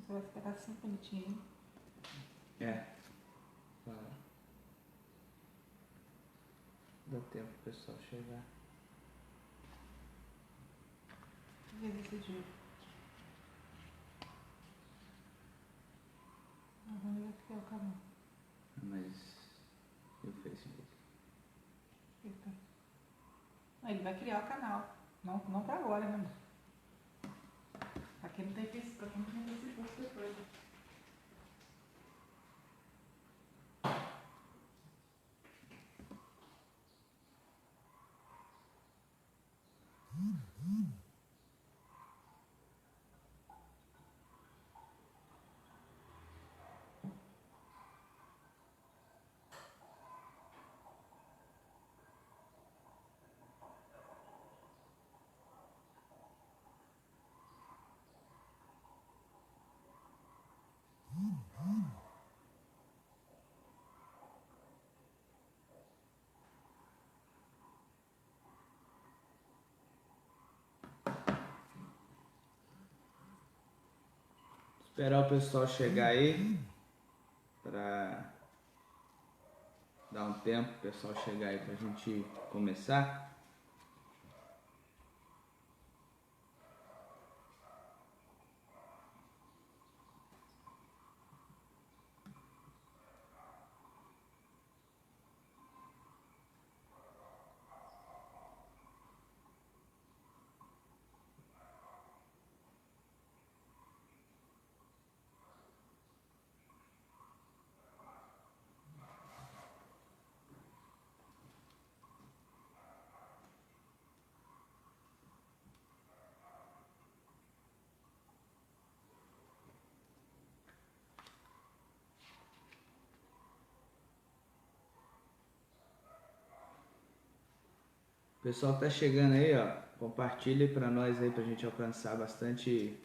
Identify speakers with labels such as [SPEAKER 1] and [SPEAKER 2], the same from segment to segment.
[SPEAKER 1] Você vai esperar 5 minutinhos.
[SPEAKER 2] É. Dá tempo pro pessoal chegar.
[SPEAKER 1] Deixa eu decidir. Agora vai criar o canal.
[SPEAKER 2] Mas e o Facebook?
[SPEAKER 1] Eita. Ele vai criar o canal. Não pra agora, né, amor? Aqui não tem Facebook, aqui não tem Facebook depois.
[SPEAKER 2] Esperar o pessoal chegar aí pra dar um tempo pro pessoal chegar aí pra gente começar. O pessoal que tá chegando aí, ó, compartilha pra nós aí pra gente alcançar bastante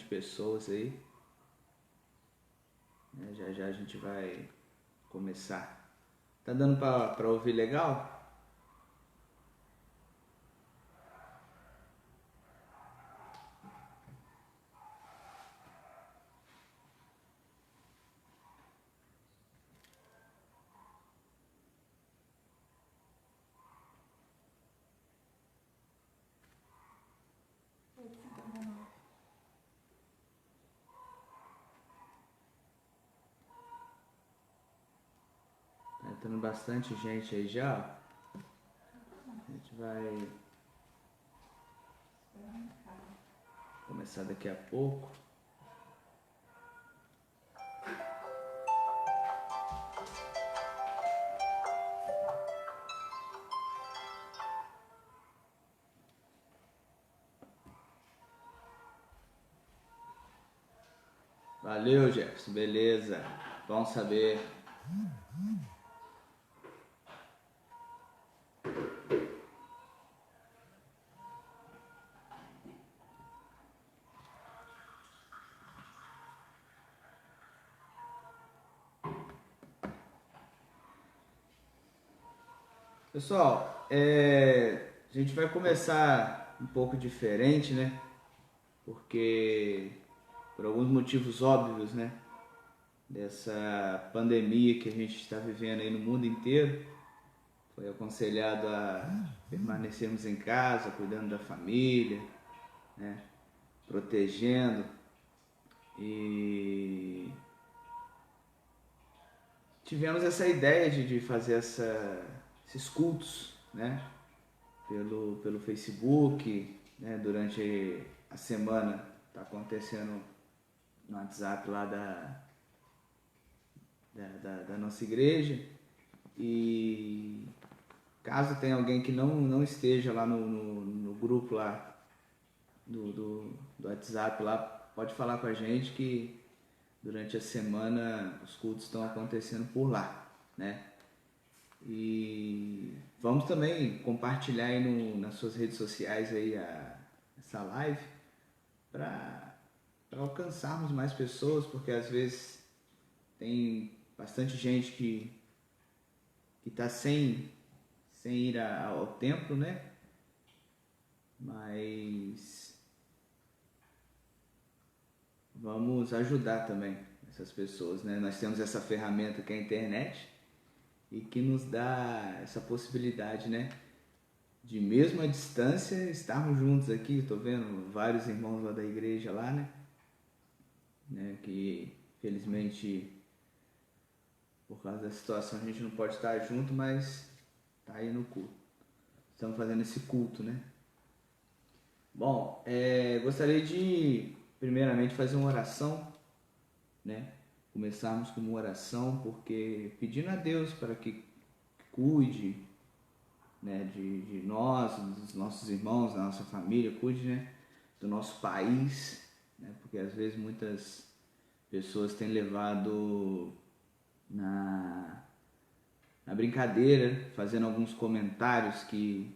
[SPEAKER 2] pessoas aí. Já já a gente vai começar. Tá dando pra ouvir legal? Tá entrando bastante gente aí já, ó. A gente vai começar daqui a pouco. Valeu, Jefferson, beleza. Bom saber. Pessoal, a gente vai começar um pouco diferente, né? Porque, por alguns motivos óbvios, né? Dessa pandemia que a gente está vivendo aí no mundo inteiro, foi aconselhado a permanecermos em casa, cuidando da família, né? Protegendo. E tivemos essa ideia de fazer esses cultos, né? Pelo Facebook, né? Durante a semana está acontecendo no WhatsApp lá da nossa igreja. E caso tenha alguém que não esteja lá no grupo lá do WhatsApp lá, pode falar com a gente que durante a semana os cultos estão acontecendo por lá, né? E vamos também compartilhar aí nas suas redes sociais aí essa live para alcançarmos mais pessoas, porque às vezes tem bastante gente que está sem ir ao templo, né? Mas vamos ajudar também essas pessoas, né? Nós temos essa ferramenta que é a internet e que nos dá essa possibilidade, né? De mesmo à distância estarmos juntos aqui. Estou vendo vários irmãos lá da igreja lá, né? Que felizmente por causa da situação a gente não pode estar junto, mas tá aí no culto. Estamos fazendo esse culto, né? Bom, gostaria de primeiramente fazer uma oração, né? Começarmos com uma oração, porque pedindo a Deus para que cuide, né, de nós, dos nossos irmãos, da nossa família, cuide, né, do nosso país, né? Porque às vezes muitas pessoas têm levado na brincadeira, fazendo alguns comentários que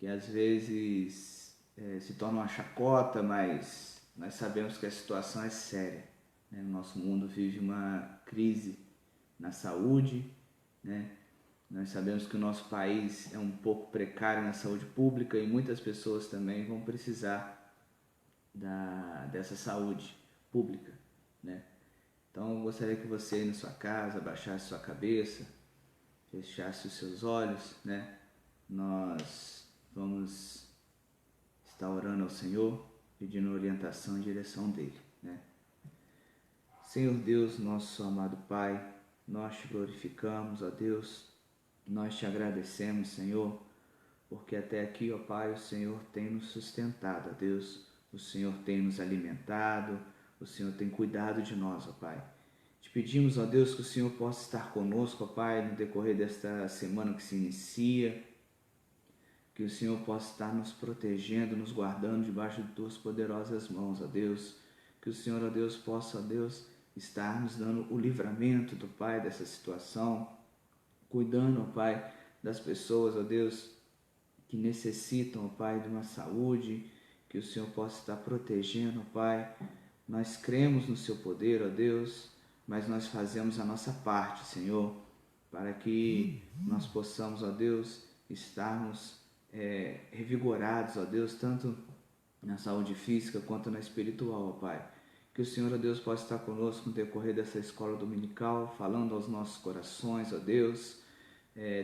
[SPEAKER 2] às vezes se tornam uma chacota, mas nós sabemos que a situação é séria, né? O nosso mundo vive uma crise na saúde, né? Nós sabemos que o nosso país é um pouco precário na saúde pública e muitas pessoas também vão precisar dessa saúde pública, né? Então eu gostaria que você aí na sua casa abaixasse sua cabeça, fechasse os seus olhos, né? Nós vamos estar orando ao Senhor, pedindo orientação e direção dele, né? Senhor Deus, nosso amado Pai, nós te glorificamos, ó Deus, nós te agradecemos, Senhor, porque até aqui, ó Pai, o Senhor tem nos sustentado, ó Deus, o Senhor tem nos alimentado, o Senhor tem cuidado de nós, ó Pai. Te pedimos, ó Deus, que o Senhor possa estar conosco, ó Pai, no decorrer desta semana que se inicia, que o Senhor possa estar nos protegendo, nos guardando debaixo de tuas poderosas mãos, ó Deus, que o Senhor, ó Deus, possa, ó Deus, estar nos dando o livramento do Pai dessa situação, cuidando, ó Pai, das pessoas, ó Deus, que necessitam, ó Pai, de uma saúde, que o Senhor possa estar protegendo, ó Pai. Nós cremos no seu poder, ó Deus, mas nós fazemos a nossa parte, Senhor, para que nós possamos, ó Deus, estarmos revigorados, ó Deus, tanto na saúde física quanto na espiritual, ó Pai. Que o Senhor, ó Deus, possa estar conosco no decorrer dessa escola dominical, falando aos nossos corações, ó Deus,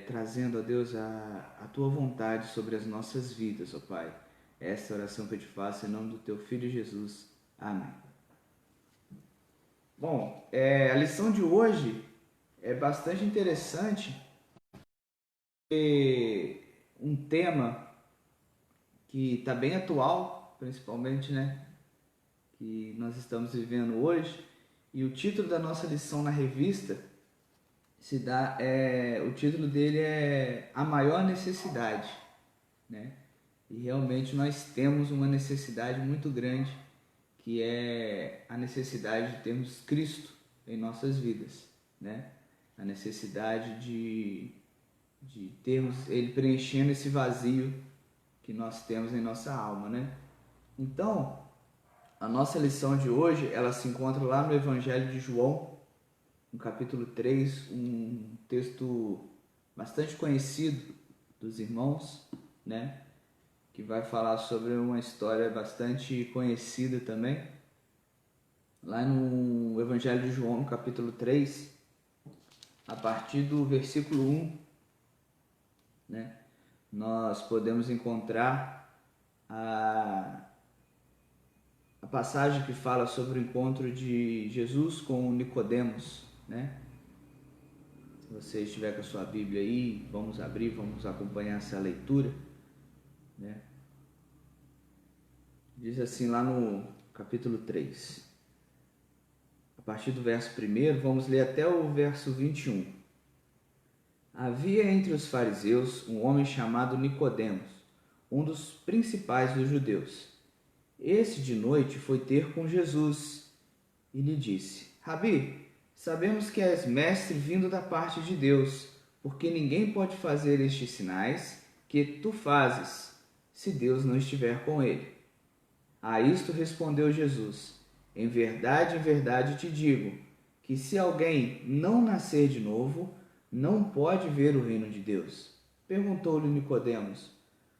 [SPEAKER 2] trazendo, ó Deus, a Tua vontade sobre as nossas vidas, ó Pai. Essa é a oração que eu te faço em nome do Teu Filho Jesus. Amém. Bom, a lição de hoje é bastante interessante, um tema que está bem atual, principalmente, né, que nós estamos vivendo hoje, e o título da nossa lição na revista o título dele é A Maior Necessidade, né? E realmente nós temos uma necessidade muito grande, que é a necessidade de termos Cristo em nossas vidas, né? A necessidade de termos Ele preenchendo esse vazio que nós temos em nossa alma, né? Então, a nossa lição de hoje, ela se encontra lá no Evangelho de João, no capítulo 3, um texto bastante conhecido dos irmãos, né? Que vai falar sobre uma história bastante conhecida também. Lá no Evangelho de João, no capítulo 3, a partir do versículo 1, né? Nós podemos encontrar a passagem que fala sobre o encontro de Jesus com Nicodemos, né? Se você estiver com a sua Bíblia aí, vamos abrir, vamos acompanhar essa leitura, né? Diz assim lá no capítulo 3, a partir do verso 1, vamos ler até o verso 21. Havia entre os fariseus um homem chamado Nicodemos, um dos principais dos judeus. Esse de noite foi ter com Jesus e lhe disse: Rabi, sabemos que és mestre vindo da parte de Deus, porque ninguém pode fazer estes sinais que tu fazes, se Deus não estiver com ele. A isto respondeu Jesus: em verdade te digo, que se alguém não nascer de novo, não pode ver o reino de Deus. Perguntou-lhe Nicodemos: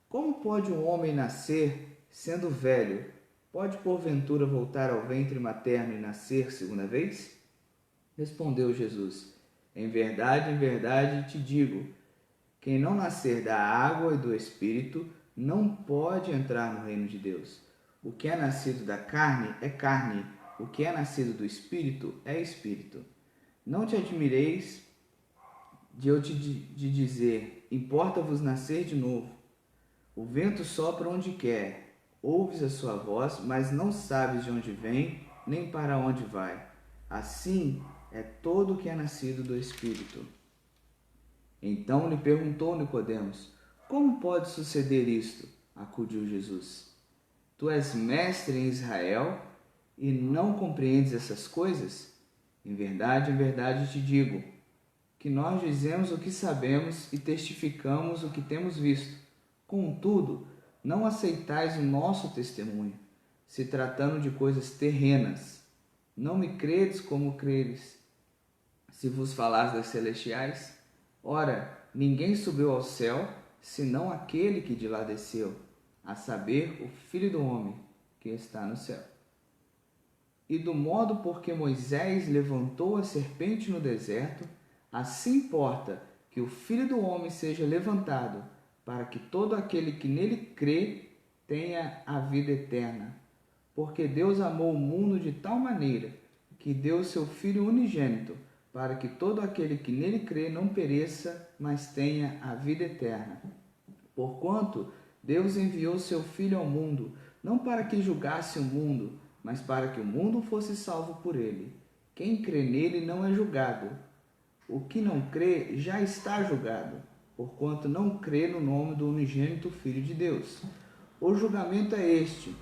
[SPEAKER 2] como pode um homem nascer sendo velho? pode porventura voltar ao ventre materno e nascer segunda vez? Respondeu Jesus: em verdade te digo, quem não nascer da água e do Espírito não pode entrar no reino de Deus. O que é nascido da carne é carne, o que é nascido do Espírito é Espírito. Não te admireis de eu te dizer, importa-vos nascer de novo. O vento sopra onde quer, ouves a sua voz, mas não sabes de onde vem, nem para onde vai. Assim é todo o que é nascido do Espírito. Então lhe perguntou Nicodemos: como pode suceder isto? Acudiu Jesus: tu és mestre em Israel e não compreendes essas coisas? Em verdade te digo, que nós dizemos o que sabemos e testificamos o que temos visto. Contudo, não aceitais o nosso testemunho, se tratando de coisas terrenas. Não me credes como creres, se vos falares das celestiais? Ora, ninguém subiu ao céu, senão aquele que de lá desceu, a saber, o Filho do Homem, que está no céu. E do modo por que Moisés levantou a serpente no deserto, assim importa que o Filho do Homem seja levantado, para que todo aquele que nele crê tenha a vida eterna. Porque Deus amou o mundo de tal maneira que deu o seu Filho unigênito, para que todo aquele que nele crê não pereça, mas tenha a vida eterna. Porquanto Deus enviou seu Filho ao mundo, não para que julgasse o mundo, mas para que o mundo fosse salvo por ele. Quem crê nele não é julgado. O que não crê já está julgado, porquanto não crê no nome do unigênito Filho de Deus. O julgamento é este,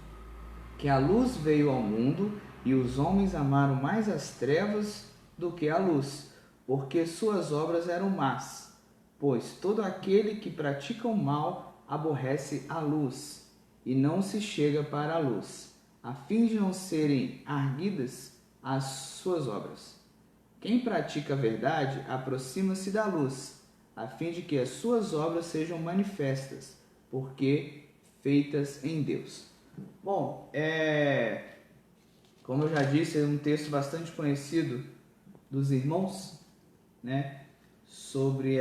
[SPEAKER 2] que a luz veio ao mundo, e os homens amaram mais as trevas do que a luz, porque suas obras eram más. Pois todo aquele que pratica o mal aborrece a luz, e não se chega para a luz, a fim de não serem arguidas as suas obras. Quem pratica a verdade aproxima-se da luz, a fim de que as suas obras sejam manifestas, porque feitas em Deus. Bom, como eu já disse, é um texto bastante conhecido dos irmãos, né, sobre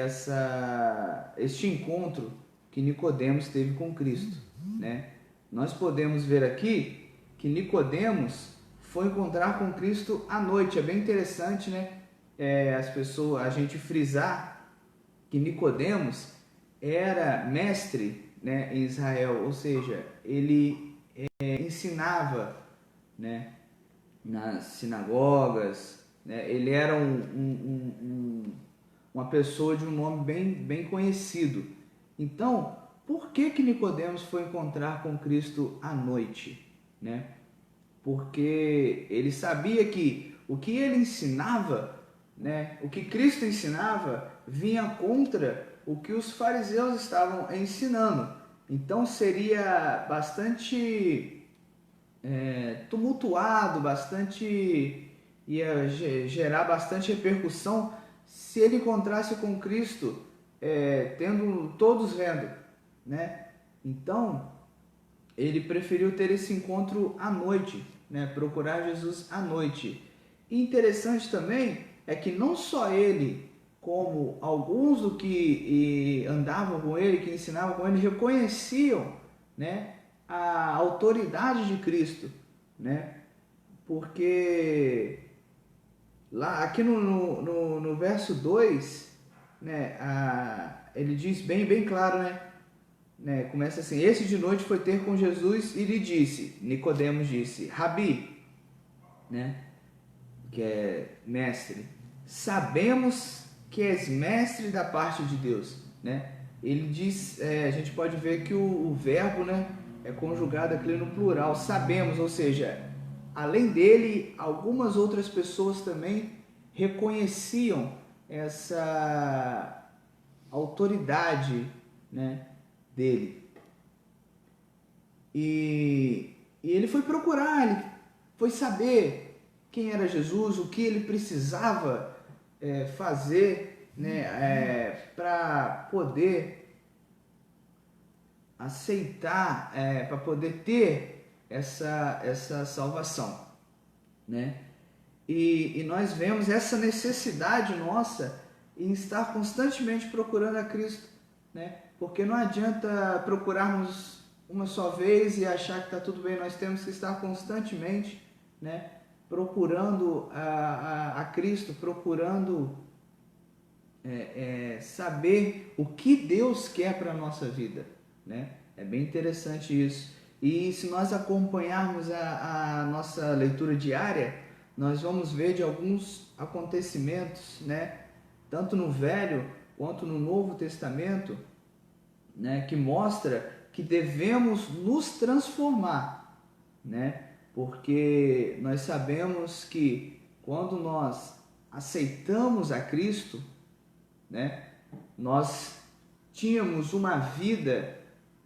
[SPEAKER 2] este encontro que Nicodemos teve com Cristo, né? Nós podemos ver aqui que Nicodemos foi encontrar com Cristo à noite. É bem interessante, né? A gente frisar que Nicodemos era mestre, né, em Israel, ou seja, ele ensinava, né, nas sinagogas, né? Ele era uma pessoa de um nome bem conhecido. Então, por que Nicodemos foi encontrar com Cristo à noite, né? Porque ele sabia que o que ele ensinava, né, o que Cristo ensinava, vinha contra o que os fariseus estavam ensinando. Então seria bastante tumultuado, ia gerar bastante repercussão se ele encontrasse com Cristo, tendo todos vendo, né? Então ele preferiu ter esse encontro à noite, né? Procurar Jesus à noite. E interessante também é que não só ele, como alguns do que andavam com ele, que ensinavam com ele, reconheciam, né, a autoridade de Cristo, né? Porque lá, aqui no verso 2, né, ele diz bem claro, né? Começa assim: esse de noite foi ter com Jesus e lhe disse, Nicodemos disse, Rabi, né, que é mestre, sabemos que és mestre da parte de Deus, né? Ele diz, a gente pode ver que o verbo, né, é conjugado aqui no plural, sabemos, ou seja, além dele, algumas outras pessoas também reconheciam essa autoridade, né, dele. E ele foi procurar, ele foi saber quem era Jesus, o que ele precisava fazer, né, para poder aceitar, para poder ter essa salvação, né? E nós vemos essa necessidade nossa em estar constantemente procurando a Cristo, né? Porque não adianta procurarmos uma só vez e achar que está tudo bem, nós temos que estar constantemente, né, procurando a Cristo, procurando saber o que Deus quer para a nossa vida, né? É bem interessante isso. E se nós acompanharmos a nossa leitura diária, nós vamos ver de alguns acontecimentos, né, tanto no Velho quanto no Novo Testamento, né, que mostra que devemos nos transformar, né? Porque nós sabemos que quando nós aceitamos a Cristo, né, nós tínhamos uma vida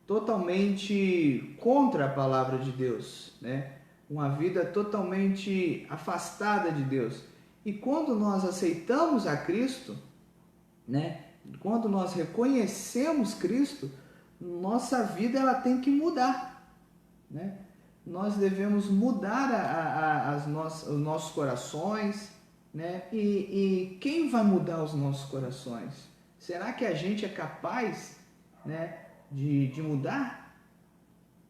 [SPEAKER 2] totalmente contra a palavra de Deus, né? Uma vida totalmente afastada de Deus. E quando nós aceitamos a Cristo, né? Quando nós reconhecemos Cristo, nossa vida ela tem que mudar, né? Nós devemos mudar os nossos corações, né? E quem vai mudar os nossos corações? Será que a gente é capaz, né, de mudar?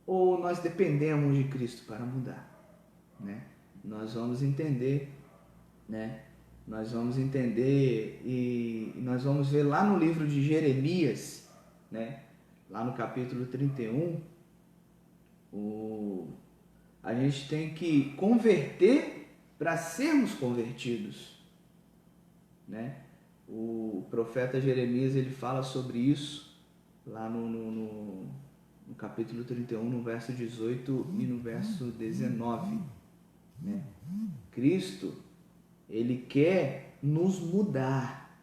[SPEAKER 2] Ou nós dependemos de Cristo para mudar, né? Nós vamos entender, né? Nós vamos entender e nós vamos ver lá no livro de Jeremias, né? Lá no capítulo 31, a gente tem que converter para sermos convertidos, né? O profeta Jeremias ele fala sobre isso lá no capítulo 31, no verso 18 e no verso 19, né? Cristo, ele quer nos mudar,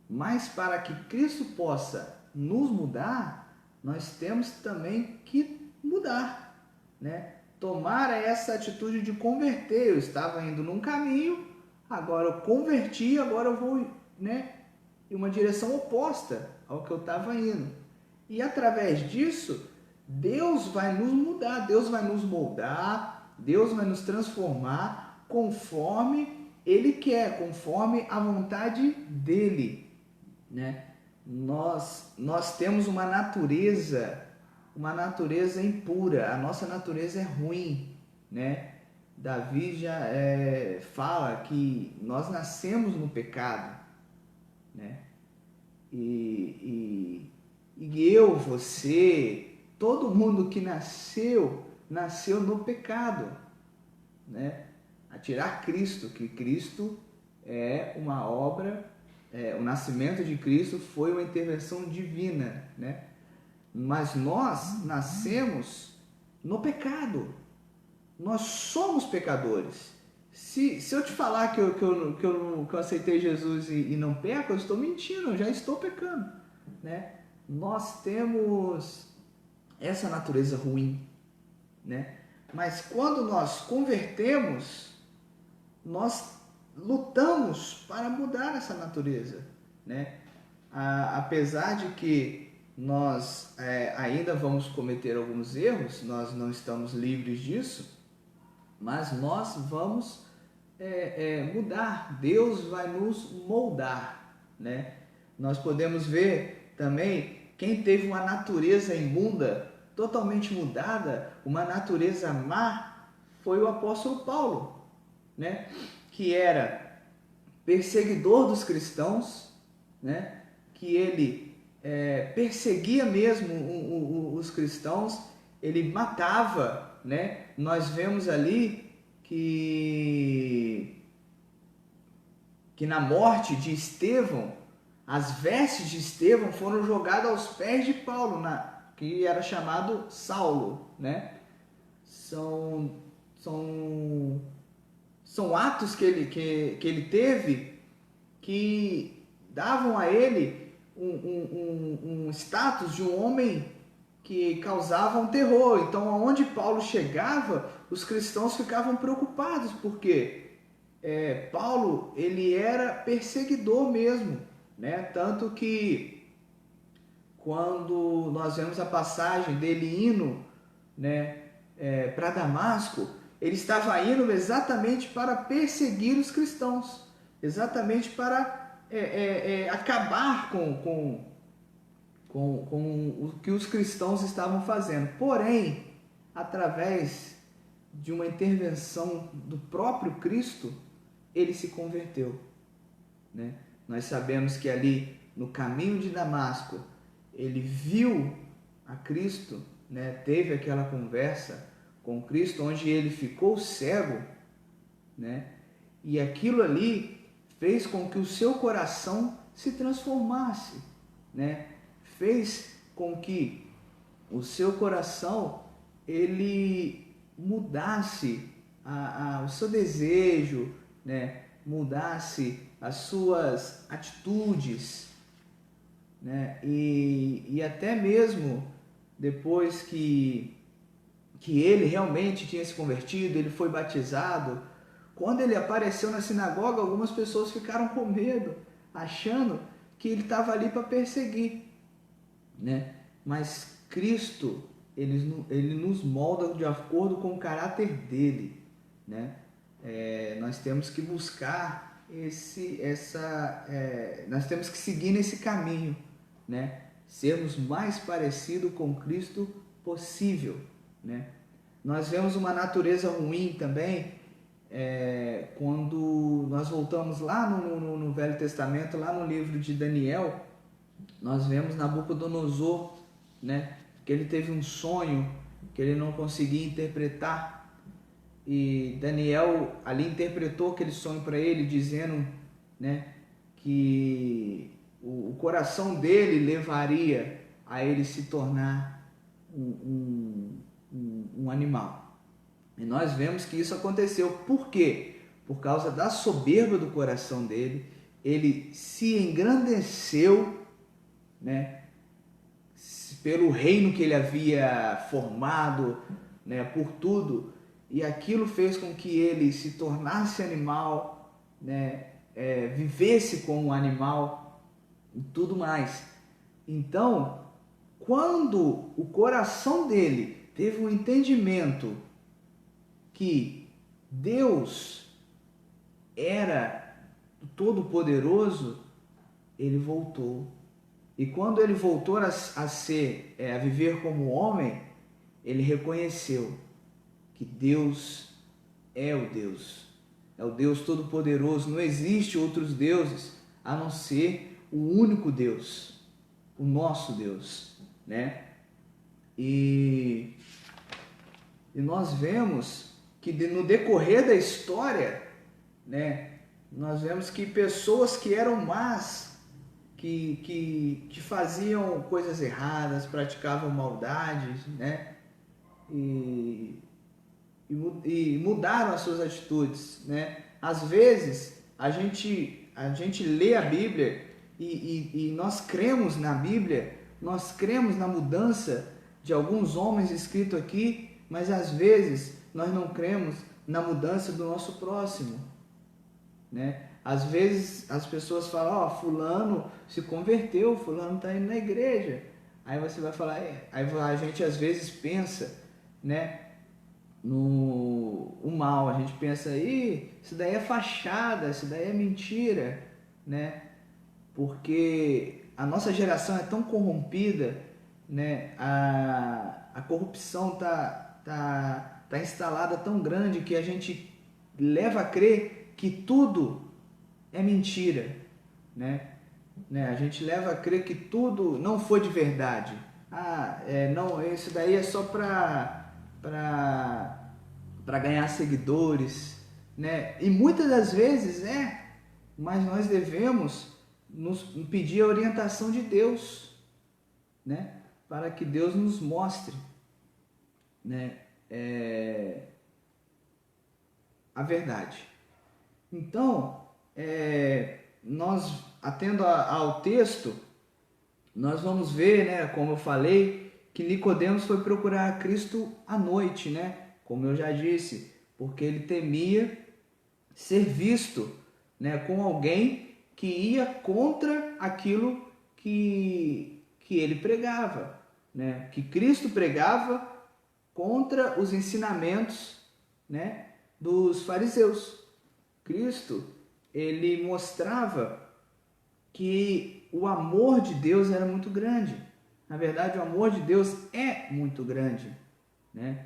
[SPEAKER 2] mas para que Cristo possa nos mudar, nós temos também que mudar, né? Tomar essa atitude de converter. Eu estava indo num caminho, agora eu converti, agora eu vou, né, em uma direção oposta ao que eu estava indo. E através disso, Deus vai nos mudar, Deus vai nos moldar, Deus vai nos transformar conforme Ele quer, conforme a vontade dEle, né? Nós temos uma natureza impura, a nossa natureza é ruim, né? Davi já fala que nós nascemos no pecado, né? E eu, você, todo mundo que nasceu no pecado, né? A tirar Cristo, que Cristo é uma obra, o nascimento de Cristo foi uma intervenção divina, né? Mas nós nascemos no pecado, nós somos pecadores. Se eu te falar que eu aceitei Jesus e não peco, eu estou mentindo, eu já estou pecando, né? Nós temos essa natureza ruim, né? Mas quando nós convertemos, nós lutamos para mudar essa natureza, né? Apesar de que nós ainda vamos cometer alguns erros, nós não estamos livres disso, mas nós vamos mudar, Deus vai nos moldar, né? Nós podemos ver também quem teve uma natureza imunda, totalmente mudada, uma natureza má, foi o apóstolo Paulo, né? Que era perseguidor dos cristãos, né? Que ele perseguia mesmo os cristãos, ele matava, né? Nós vemos ali que na morte de Estevão, as vestes de Estevão foram jogadas aos pés de Paulo, que era chamado Saulo, né? São atos que ele teve que davam a ele um status de um homem que causava um terror. Então, aonde Paulo chegava, os cristãos ficavam preocupados, porque Paulo ele era perseguidor mesmo, né? Tanto que quando nós vemos a passagem dele indo, né, para Damasco, ele estava indo exatamente para perseguir os cristãos, exatamente para acabar com o que os cristãos estavam fazendo. Porém, através de uma intervenção do próprio Cristo, ele se converteu, né? Nós sabemos que ali no caminho de Damasco, ele viu a Cristo, né? Teve aquela conversa com Cristo, onde ele ficou cego, né? E aquilo ali fez com que o seu coração se transformasse, né? Fez com que o seu coração ele mudasse o seu desejo, né? Mudasse as suas atitudes, né? E até mesmo depois que ele realmente tinha se convertido, ele foi batizado, quando ele apareceu na sinagoga, algumas pessoas ficaram com medo, achando que ele estava ali para perseguir, né? Mas Cristo, ele nos molda de acordo com o caráter dele, né? Nós temos que buscar nós temos que seguir nesse caminho, né? Sermos mais parecidos com Cristo possível, né? Nós vemos uma natureza ruim também quando nós voltamos lá no Velho Testamento, lá no livro de Daniel. Nós vemos Nabucodonosor, né? Que ele teve um sonho que ele não conseguia interpretar, e Daniel ali interpretou aquele sonho para ele, dizendo, né, que o coração dele levaria a ele se tornar um animal. E nós vemos que isso aconteceu. Por quê? Por causa da soberba do coração dele. Ele se engrandeceu, né, pelo reino que ele havia formado, né, por tudo, e aquilo fez com que ele se tornasse animal, né, vivesse como animal e tudo mais. Então, quando o coração dele teve um entendimento que Deus era todo-poderoso, ele voltou. E quando ele voltou a viver como homem, ele reconheceu que Deus é o Deus Todo-Poderoso. Não existe outros deuses a não ser o único Deus, o nosso Deus, né? E nós vemos que no decorrer da história, né, nós vemos que pessoas que eram más, que faziam coisas erradas, praticavam maldades, né? E mudaram as suas atitudes, né? Às vezes a gente lê a Bíblia e nós cremos na Bíblia, nós cremos na mudança de alguns homens escritos aqui, mas às vezes nós não cremos na mudança do nosso próximo, né? Às vezes as pessoas falam, fulano se converteu, fulano está indo na igreja. Aí você vai falar, aí a gente às vezes pensa, né, no mal, a gente pensa, isso daí é fachada, isso daí é mentira, né? Porque a nossa geração é tão corrompida, né? A corrupção tá instalada tão grande que a gente leva a crer que tudo é mentira, né? A gente leva a crer que tudo não foi de verdade. Não, isso daí é só para ganhar seguidores, né? E muitas das vezes mas nós devemos nos pedir a orientação de Deus, né? Para que Deus nos mostre, né, a verdade. Então, nós, atendo ao texto, nós vamos ver, né, como eu falei, que Nicodemos foi procurar Cristo à noite, né? Como eu já disse, porque ele temia ser visto, né, com alguém que ia contra aquilo que ele pregava, né? Que Cristo pregava contra os ensinamentos, né, dos fariseus. Cristo, ele mostrava que o amor de Deus era muito grande. Na verdade, o amor de Deus é muito grande, né?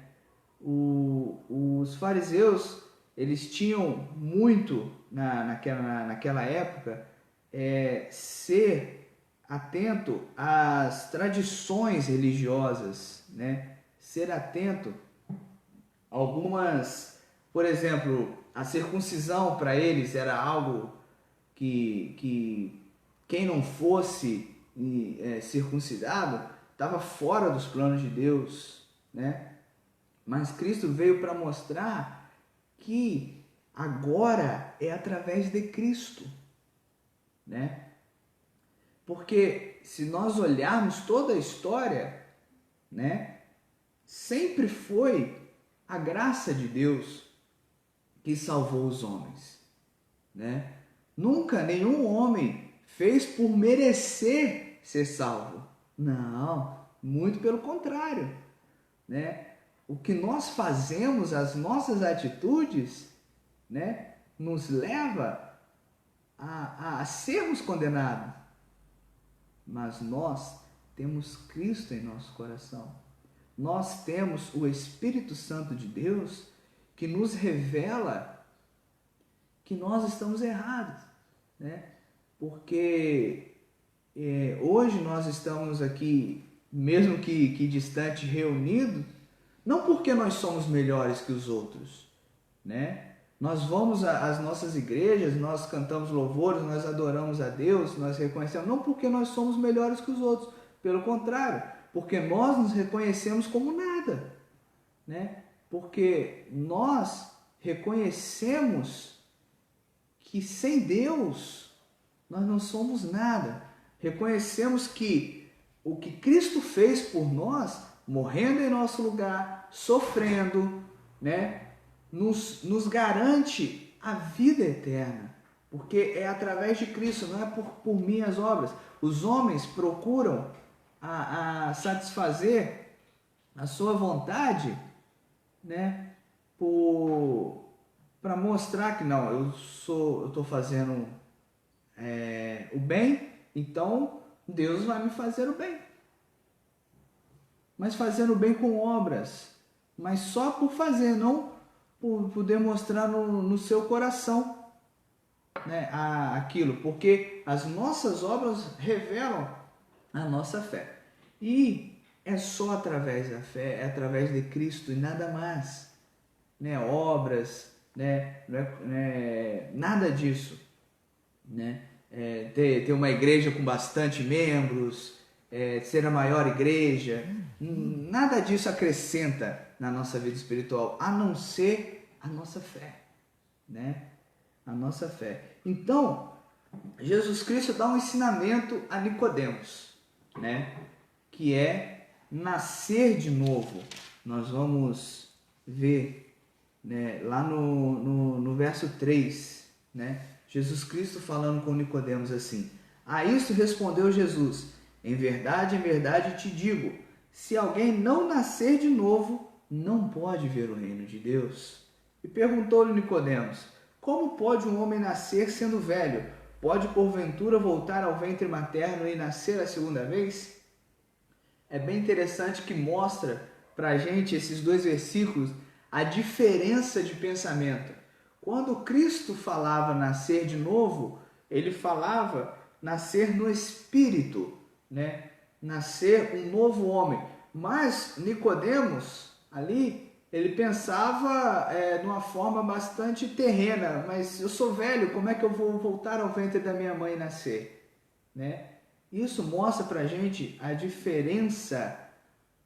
[SPEAKER 2] Os fariseus, eles tinham muito, naquela época, ser atento às tradições religiosas, né? Ser atento a algumas, por exemplo, a circuncisão para eles era algo que quem não fosse circuncidado estava fora dos planos de Deus, né? Mas Cristo veio para mostrar que agora é através de Cristo, né? Porque se nós olharmos toda a história, né, sempre foi a graça de Deus que salvou os homens, né? Nunca nenhum homem fez por merecer ser salvo. Não, muito pelo contrário, né? O que nós fazemos, as nossas atitudes, né, nos leva a sermos condenados. Mas nós temos Cristo em nosso coração. Nós temos o Espírito Santo de Deus que nos revela que nós estamos errados, né? Porque hoje nós estamos aqui, mesmo que distante, reunidos, não porque nós somos melhores que os outros, né? Nós vamos às nossas igrejas, nós cantamos louvores, nós adoramos a Deus, nós reconhecemos, não porque nós somos melhores que os outros, pelo contrário, porque nós nos reconhecemos como nada, né? Porque nós reconhecemos que sem Deus nós não somos nada. Reconhecemos que o que Cristo fez por nós, morrendo em nosso lugar, sofrendo, né, nos garante a vida eterna. Porque é através de Cristo, não é por minhas obras. Os homens procuram a satisfazer a sua vontade, né, para mostrar que não, eu estou fazendo o bem, então Deus vai me fazer o bem. Mas fazendo o bem com obras, mas só por fazer, não por demonstrar no seu coração, né, aquilo, porque as nossas obras revelam a nossa fé. E é só através da fé, é através de Cristo e nada mais, né? Obras, né? Nada disso, né? Ter uma igreja com bastante membros, ser a maior igreja, nada disso acrescenta na nossa vida espiritual, a não ser a nossa fé, né? A nossa fé. Então, Jesus Cristo dá um ensinamento a Nicodemos, né? Que é nascer de novo. Nós vamos ver, né, lá no verso 3, né? Jesus Cristo falando com Nicodemos assim: a isso respondeu Jesus: em verdade te digo, se alguém não nascer de novo, não pode ver o reino de Deus. E perguntou-lhe Nicodemos: como pode um homem nascer sendo velho? Pode porventura voltar ao ventre materno e nascer a segunda vez? É bem interessante que mostra para a gente esses dois versículos a diferença de pensamento. Quando Cristo falava nascer de novo, ele falava nascer no Espírito, né? Nascer um novo homem. Mas Nicodemos, ali, ele pensava de uma forma bastante terrena. Mas eu sou velho, como é que eu vou voltar ao ventre da minha mãe e nascer? Né? Isso mostra para a gente a diferença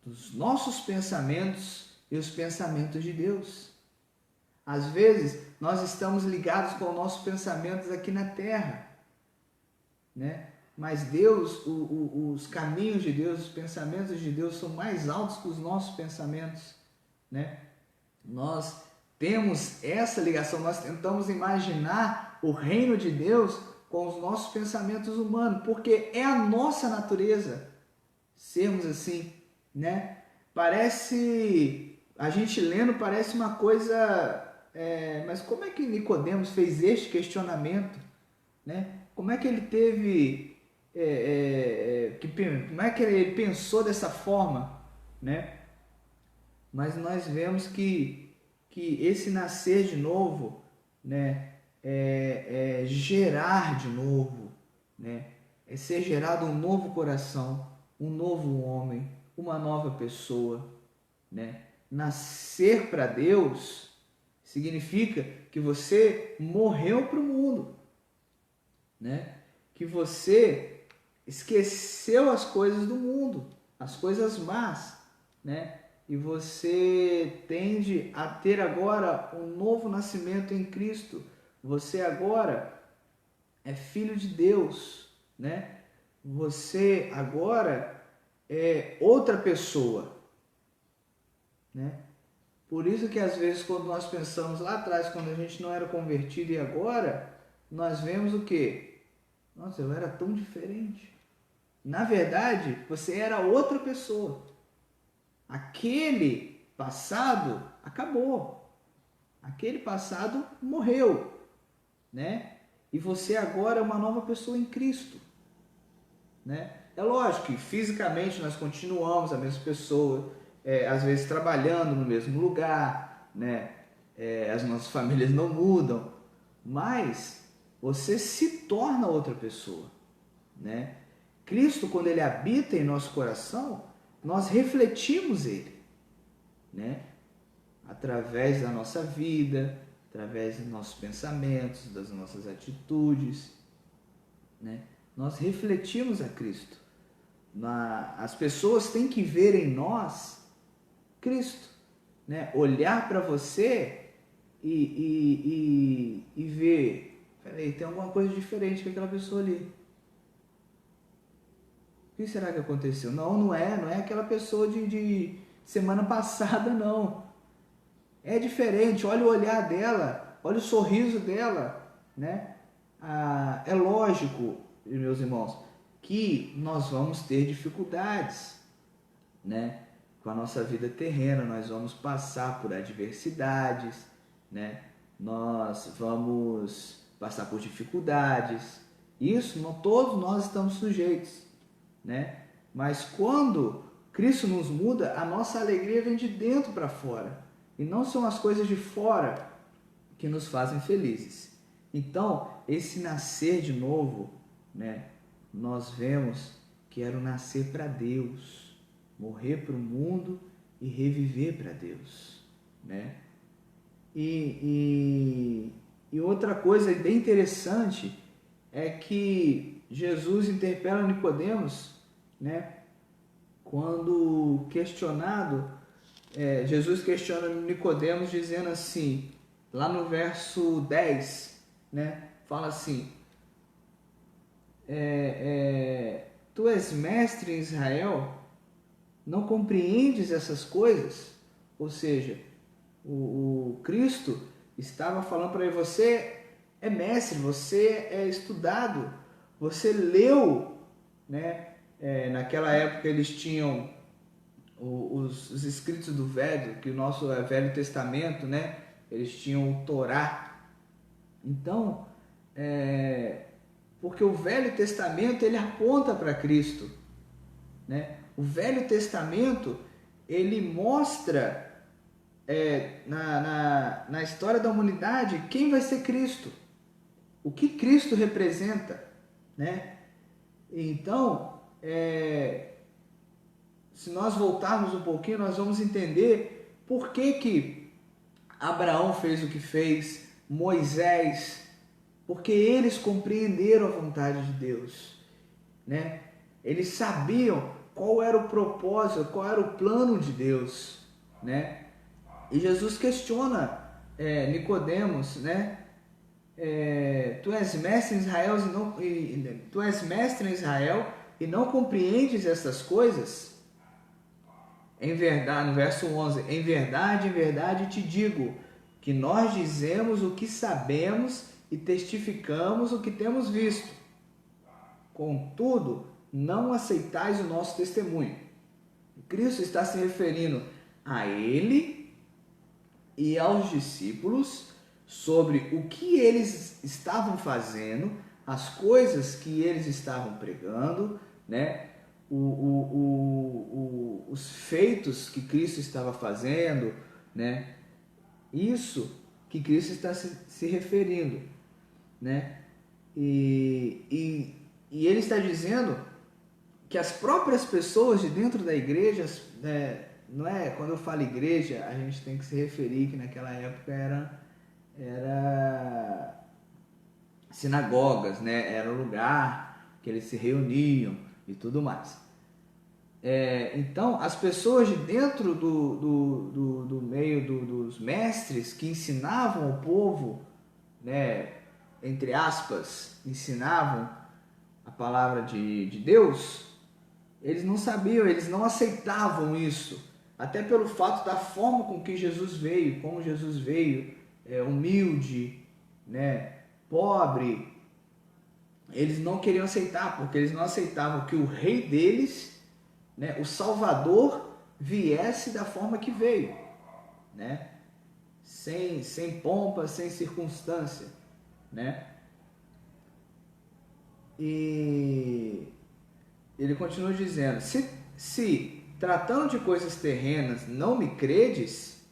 [SPEAKER 2] dos nossos pensamentos e os pensamentos de Deus. Às vezes, nós estamos ligados com os nossos pensamentos aqui na terra, né? Mas Deus, os caminhos de Deus, os pensamentos de Deus são mais altos que os nossos pensamentos, né? Nós temos essa ligação, nós tentamos imaginar o reino de Deus com os nossos pensamentos humanos, porque é a nossa natureza sermos assim, né? Parece a gente lendo parece uma coisa, mas como é que Nicodemos fez este questionamento, né? Como é que ele teve, como é que ele pensou dessa forma, né? Mas nós vemos que esse nascer de novo, né, é gerar de novo, né? É ser gerado um novo coração, um novo homem, uma nova pessoa, né? Nascer para Deus significa que você morreu para o mundo, né? Que você esqueceu as coisas do mundo, as coisas más, né? E você tende a ter agora um novo nascimento em Cristo. Você agora é filho de Deus, né? Você agora é outra pessoa, né? Por isso que às vezes quando nós pensamos lá atrás, quando a gente não era convertido e agora, nós vemos o quê? Nossa, eu era tão diferente. Na verdade, você era outra pessoa. Aquele passado acabou. Aquele passado morreu, né? E você agora é uma nova pessoa em Cristo, né? É lógico que fisicamente nós continuamos a mesma pessoa, às vezes trabalhando no mesmo lugar, né? As nossas famílias não mudam, mas você se torna outra pessoa, né? Cristo, quando ele habita em nosso coração, nós refletimos ele, né? Através da nossa vida, através dos nossos pensamentos, das nossas atitudes, né? Nós refletimos a Cristo. As pessoas têm que ver em nós Cristo, né? Olhar para você e ver, peraí, tem alguma coisa diferente com aquela pessoa ali. O que será que aconteceu? Não é aquela pessoa de semana passada, não. É diferente, olha o olhar dela, olha o sorriso dela, né? É lógico, meus irmãos, que nós vamos ter dificuldades, né? Com a nossa vida terrena, nós vamos passar por adversidades, né? Nós vamos passar por dificuldades. Isso, não, todos nós estamos sujeitos, né? Mas quando Cristo nos muda, a nossa alegria vem de dentro para fora. E não são as coisas de fora que nos fazem felizes. Então, esse nascer de novo, né? Nós vemos que era o nascer para Deus, morrer para o mundo e reviver para Deus, né? E outra coisa bem interessante é que Jesus interpela Nicodemos, né? Quando questionado, Jesus questiona Nicodemos dizendo assim, lá no verso 10, né? Fala assim, tu és mestre em Israel, não compreendes essas coisas? Ou seja, o Cristo estava falando para ele, você é mestre, você é estudado, você leu, né? Naquela época eles tinham os escritos do Velho, que o nosso Velho Testamento, né? Eles tinham o Torá. Então, porque o Velho Testamento ele aponta para Cristo, né? O Velho Testamento ele mostra na história da humanidade quem vai ser Cristo, o que Cristo representa, né? Então, se nós voltarmos um pouquinho, nós vamos entender por que Abraão fez o que fez, Moisés, porque eles compreenderam a vontade de Deus, né? Eles sabiam qual era o propósito, qual era o plano de Deus, né? E Jesus questiona Nicodemos, né? Tu és mestre em Israel e não compreendes essas coisas? Em verdade, no verso 11, em verdade te digo que nós dizemos o que sabemos e testificamos o que temos visto. Contudo, não aceitais o nosso testemunho. Cristo está se referindo a ele e aos discípulos sobre o que eles estavam fazendo, as coisas que eles estavam pregando, né? Os feitos que Cristo estava fazendo, né? Isso que Cristo está se referindo, né? E ele está dizendo que as próprias pessoas de dentro da igreja, né, não é? Quando eu falo igreja, a gente tem que se referir que naquela época era sinagogas, né? Era o lugar que eles se reuniam e tudo mais. Então, as pessoas de dentro do meio dos mestres que ensinavam o povo, né, entre aspas, ensinavam a palavra de Deus, eles não sabiam, eles não aceitavam isso, até pelo fato da forma com que Jesus veio, como Jesus veio, humilde, né, pobre. Eles não queriam aceitar, porque eles não aceitavam que o rei deles, né, o Salvador, viesse da forma que veio, né, sem pompa, sem circunstância, né. E ele continua dizendo: se tratando de coisas terrenas não me credes,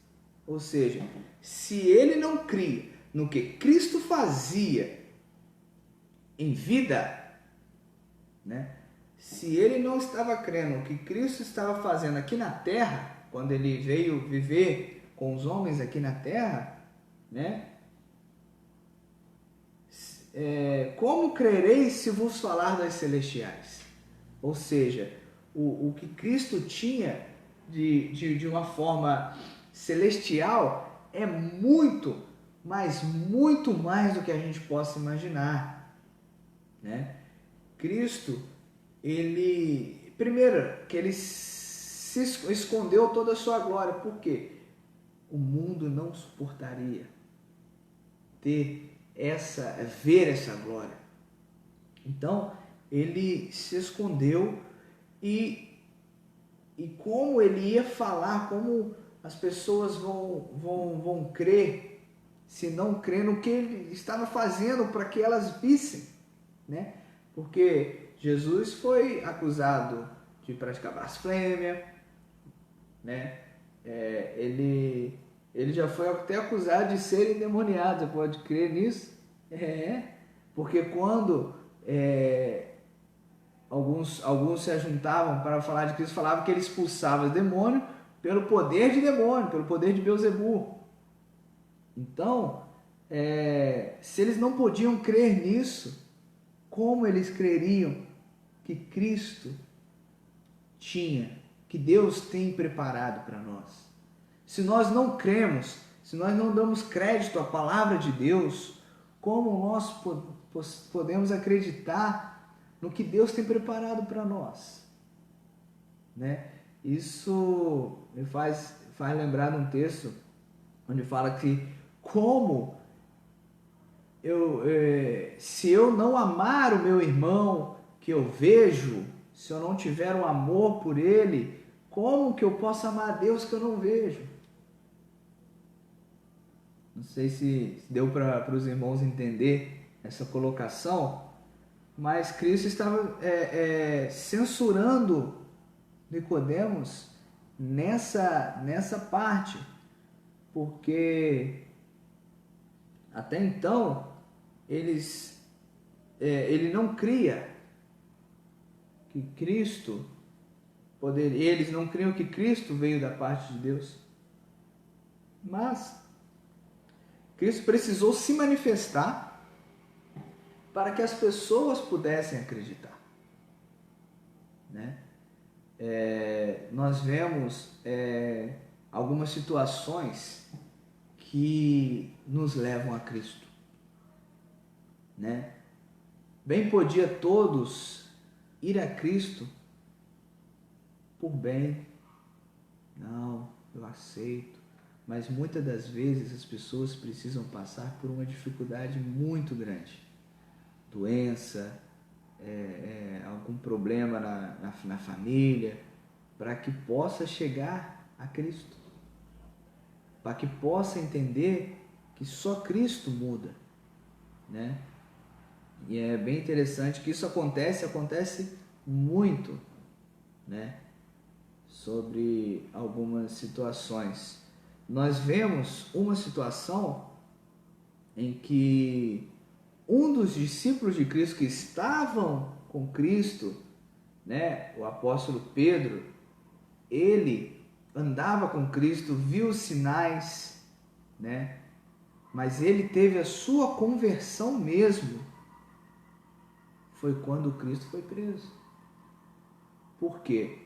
[SPEAKER 2] ou seja, se ele não cria no que Cristo fazia em vida, né? Se ele não estava crendo no que Cristo estava fazendo aqui na terra, quando ele veio viver com os homens aqui na terra, né? Como crereis se vos falar das celestiais? Ou seja, o que Cristo tinha de uma forma celestial é muito, mas muito mais do que a gente possa imaginar, né? Cristo, ele, primeiro, que ele se escondeu toda a sua glória, porque o mundo não suportaria ver essa glória. Então, ele se escondeu e como ele ia falar, como as pessoas vão crer, se não crer no que ele estava fazendo para que elas vissem, né? Porque Jesus foi acusado de praticar blasfêmia, né? Ele já foi até acusado de ser endemoniado, você pode crer nisso? Porque quando alguns se ajuntavam para falar de Cristo, falavam que ele expulsava demônio pelo poder de demônio, pelo poder de Beelzebul. Então, se eles não podiam crer nisso, como eles creriam que Cristo tinha, que Deus tem preparado para nós? Se nós não cremos, se nós não damos crédito à palavra de Deus, como nós podemos acreditar no que Deus tem preparado para nós, né? Isso me faz lembrar de um texto onde fala que se eu não amar o meu irmão que eu vejo, se eu não tiver um amor por ele, como que eu posso amar a Deus que eu não vejo? Não sei se deu para os irmãos entender essa colocação, mas Cristo estava censurando Nicodemos nessa parte, porque até então ele não cria que Cristo eles não criam que Cristo veio da parte de Deus, mas Cristo precisou se manifestar para que as pessoas pudessem acreditar, né? Nós vemos algumas situações que nos levam a Cristo, né? Bem podia todos ir a Cristo por bem, não, eu aceito, mas muitas das vezes as pessoas precisam passar por uma dificuldade muito grande, doença, algum problema na família, para que possa chegar a Cristo. para que possa entender que só Cristo muda, né? E é bem interessante que isso acontece muito, né? Sobre algumas situações. Nós vemos uma situação em que um dos discípulos de Cristo que estavam com Cristo, né, o apóstolo Pedro, ele andava com Cristo, viu os sinais, né? Mas ele teve a sua conversão mesmo. Foi quando Cristo foi preso. Por quê?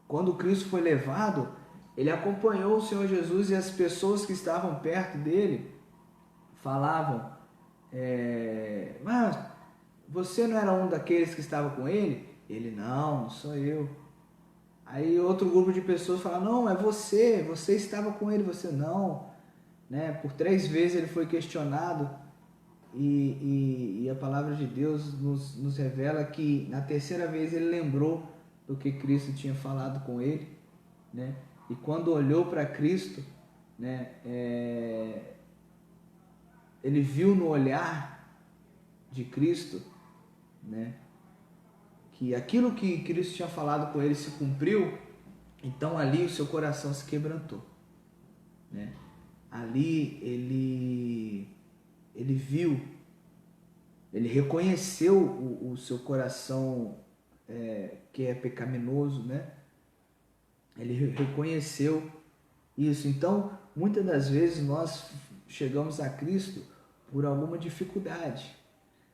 [SPEAKER 2] Quando Cristo foi levado, ele acompanhou o Senhor Jesus e as pessoas que estavam perto dele falavam, mas você não era um daqueles que estava com ele? Ele, não sou eu. Aí outro grupo de pessoas fala, não, é você estava com ele, você não. Né? Por 3 vezes ele foi questionado e a palavra de Deus nos revela que na 3ª vez ele lembrou do que Cristo tinha falado com ele, né? E quando olhou para Cristo, né, ele viu no olhar de Cristo, né, que aquilo que Cristo tinha falado com ele se cumpriu. Então ali o seu coração se quebrantou, né? Ali ele viu, ele reconheceu o seu coração que é pecaminoso, né? Ele reconheceu isso. Então, muitas das vezes nós chegamos a Cristo por alguma dificuldade.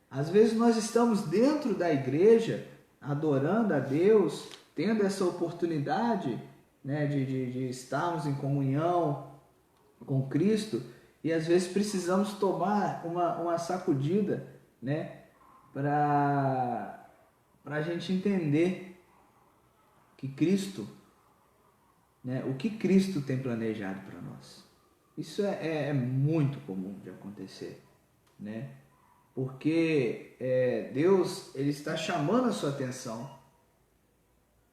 [SPEAKER 2] Às vezes nós estamos dentro da igreja, adorando a Deus, tendo essa oportunidade, né, de estarmos em comunhão com Cristo, e às vezes precisamos tomar uma sacudida, né, para a gente entender que Cristo, né, o que Cristo tem planejado para nós. Isso é muito comum de acontecer, né? Porque Deus, ele está chamando a sua atenção,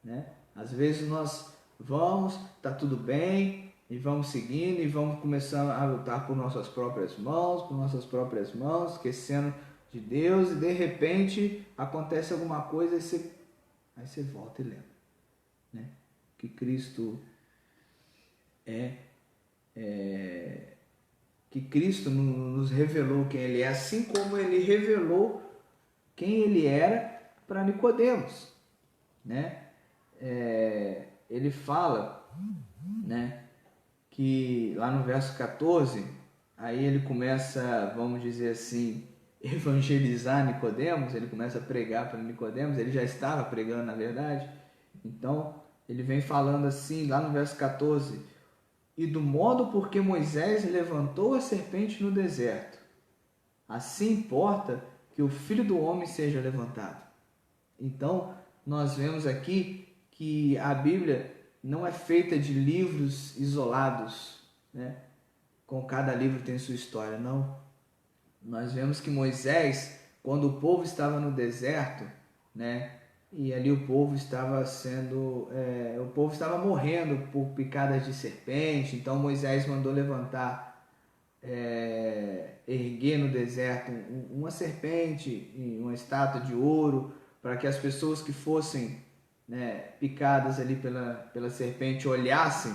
[SPEAKER 2] né? Às vezes nós vamos, tá tudo bem, e vamos seguindo, e vamos começando a lutar por nossas próprias mãos, esquecendo de Deus, e de repente acontece alguma coisa, aí você volta e lembra, né? Que Cristo que Cristo nos revelou quem Ele é, assim como Ele revelou quem Ele era para Nicodemos, né? Ele fala, né, que lá no verso 14, aí ele começa, vamos dizer assim, evangelizar Nicodemos, ele começa a pregar para Nicodemos, ele já estava pregando na verdade. Então ele vem falando assim, lá no verso 14, e do modo por que Moisés levantou a serpente no deserto, assim importa que o Filho do Homem seja levantado. Então nós vemos aqui que a Bíblia não é feita de livros isolados, né? Com cada livro tem sua história, não. Nós vemos que Moisés, quando o povo estava no deserto, né? E ali o povo estava morrendo por picadas de serpente. Então Moisés mandou levantar, erguer no deserto uma serpente, uma estátua de ouro, para que as pessoas que fossem, né, picadas ali pela serpente olhassem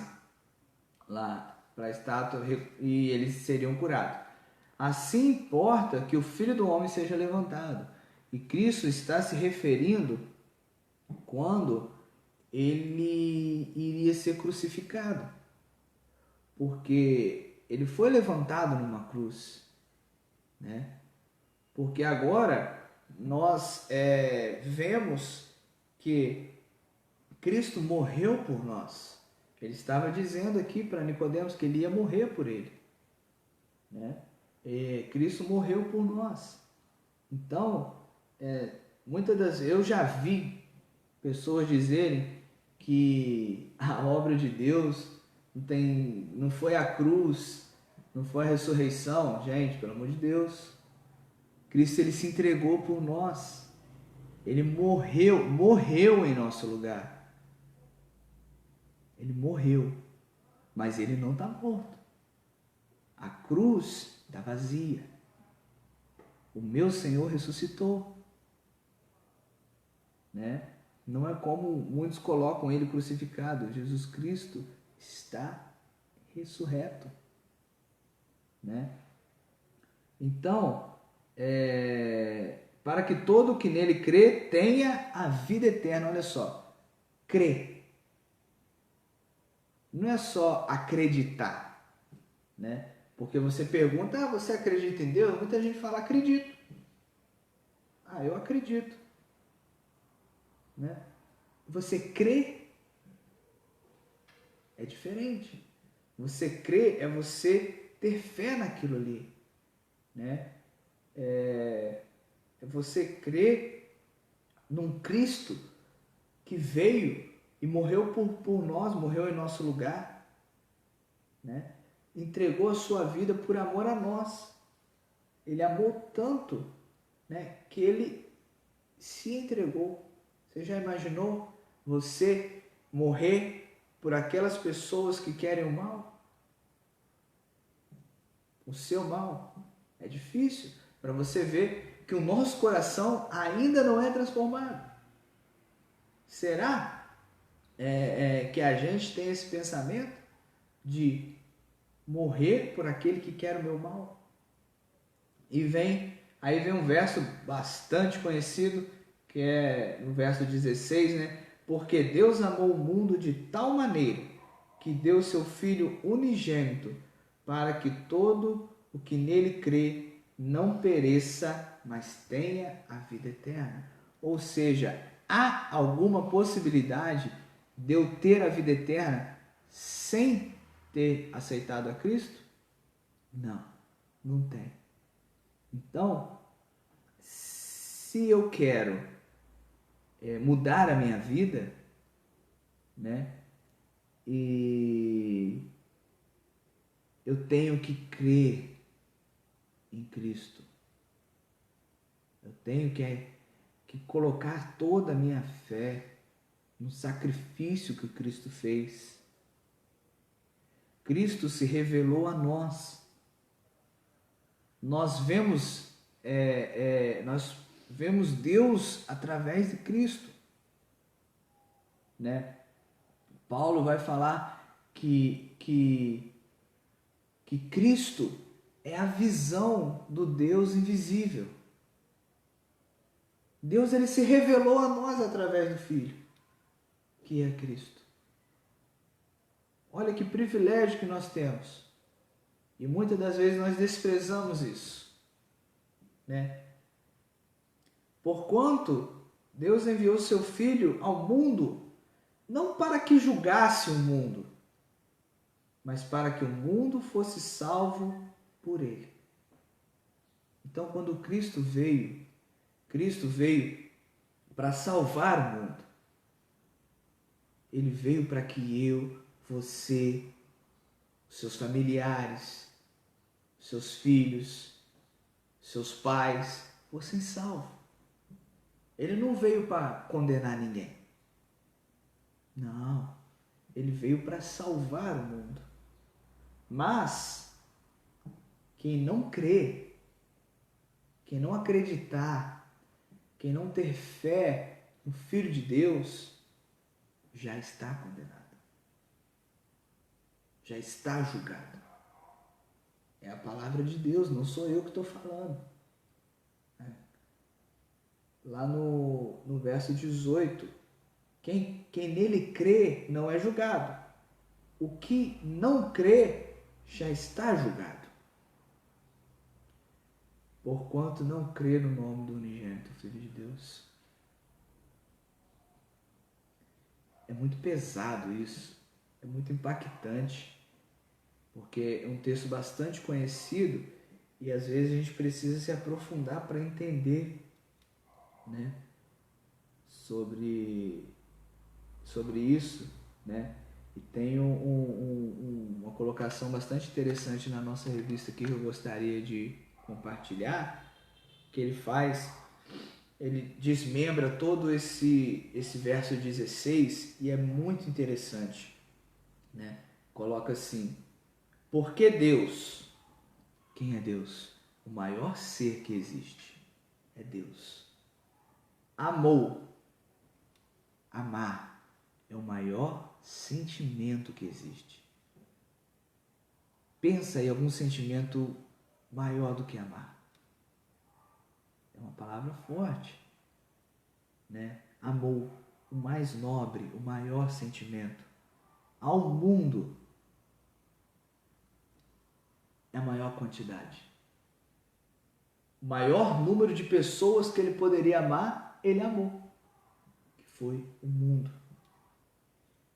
[SPEAKER 2] lá para a estátua e eles seriam curados. Assim importa que o Filho do Homem seja levantado. E Cristo está se referindo quando ele iria ser crucificado, porque ele foi levantado numa cruz, né? Porque agora nós vemos que Cristo morreu por nós. Ele estava dizendo aqui para Nicodemos que ele ia morrer por ele, né? Cristo morreu por nós. Então, muitas das vezes eu já vi pessoas dizerem que a obra de Deus não foi a cruz, não foi a ressurreição. Gente, pelo amor de Deus, Cristo, ele se entregou por nós. Ele morreu em nosso lugar. Ele morreu. mas ele não está morto. A cruz está vazia. O meu Senhor ressuscitou. Né? Não é como muitos colocam ele crucificado. Jesus Cristo está ressurreto. Né? Então, para que todo que nele crê tenha a vida eterna. Olha só, crê. Não é só acreditar, né? Porque você pergunta, você acredita em Deus? Muita gente fala, acredito. Eu acredito. Né? Você crê? É diferente. Você crê é você ter fé naquilo ali. Né? É você crer num Cristo que veio e morreu por nós, morreu em nosso lugar, né? Entregou a sua vida por amor a nós. Ele amou tanto, né, que ele se entregou. Você já imaginou você morrer por aquelas pessoas que querem o mal? O seu mal. É difícil para você ver que o nosso coração ainda não é transformado. Será que a gente tem esse pensamento de morrer por aquele que quer o meu mal? E aí vem um verso bastante conhecido, que é no verso 16, né? Porque Deus amou o mundo de tal maneira que deu seu Filho unigênito para que todo o que nele crê não pereça, mas tenha a vida eterna. Ou seja, há alguma possibilidade de eu ter a vida eterna sem ter aceitado a Cristo? Não, não tem. Então, se eu quero mudar a minha vida, né, e eu tenho que crer em Cristo. Eu tenho que colocar toda a minha fé no sacrifício que Cristo fez. Cristo se revelou a nós. Nós vemos Deus através de Cristo, né? Paulo vai falar que Cristo é a visão do Deus invisível. Deus, ele se revelou a nós através do Filho, que é Cristo. Olha que privilégio que nós temos. E muitas das vezes nós desprezamos isso, né? Porquanto Deus enviou seu Filho ao mundo, não para que julgasse o mundo, mas para que o mundo fosse salvo por ele. Então, quando Cristo veio para salvar o mundo. Ele veio para que eu, você, seus familiares, seus filhos, seus pais fossem salvos. Ele não veio para condenar ninguém. Não. Ele veio para salvar o mundo. Mas quem não crê, quem não acreditar, quem não ter fé no Filho de Deus, já está condenado. Já está julgado. É a palavra de Deus, não sou eu que estou falando. Lá no verso 18, quem nele crê não é julgado. O que não crê já está julgado. Porquanto não crê no nome do unigênito Filho de Deus. É muito pesado isso, é muito impactante, porque é um texto bastante conhecido e às vezes a gente precisa se aprofundar para entender, né, sobre isso, né? E tem uma colocação bastante interessante na nossa revista aqui que eu gostaria de compartilhar, que ele desmembra todo esse verso 16 e é muito interessante, né? coloca assim: porque Deus, quem é Deus? O maior ser que existe é Deus. Amou. Amar é o maior sentimento que existe. Pensa em algum sentimento maior do que amar. É uma palavra forte, né? Amou, o mais nobre, o maior sentimento. Ao mundo é a maior quantidade. O maior número de pessoas que ele poderia amar, ele amou, que foi o mundo.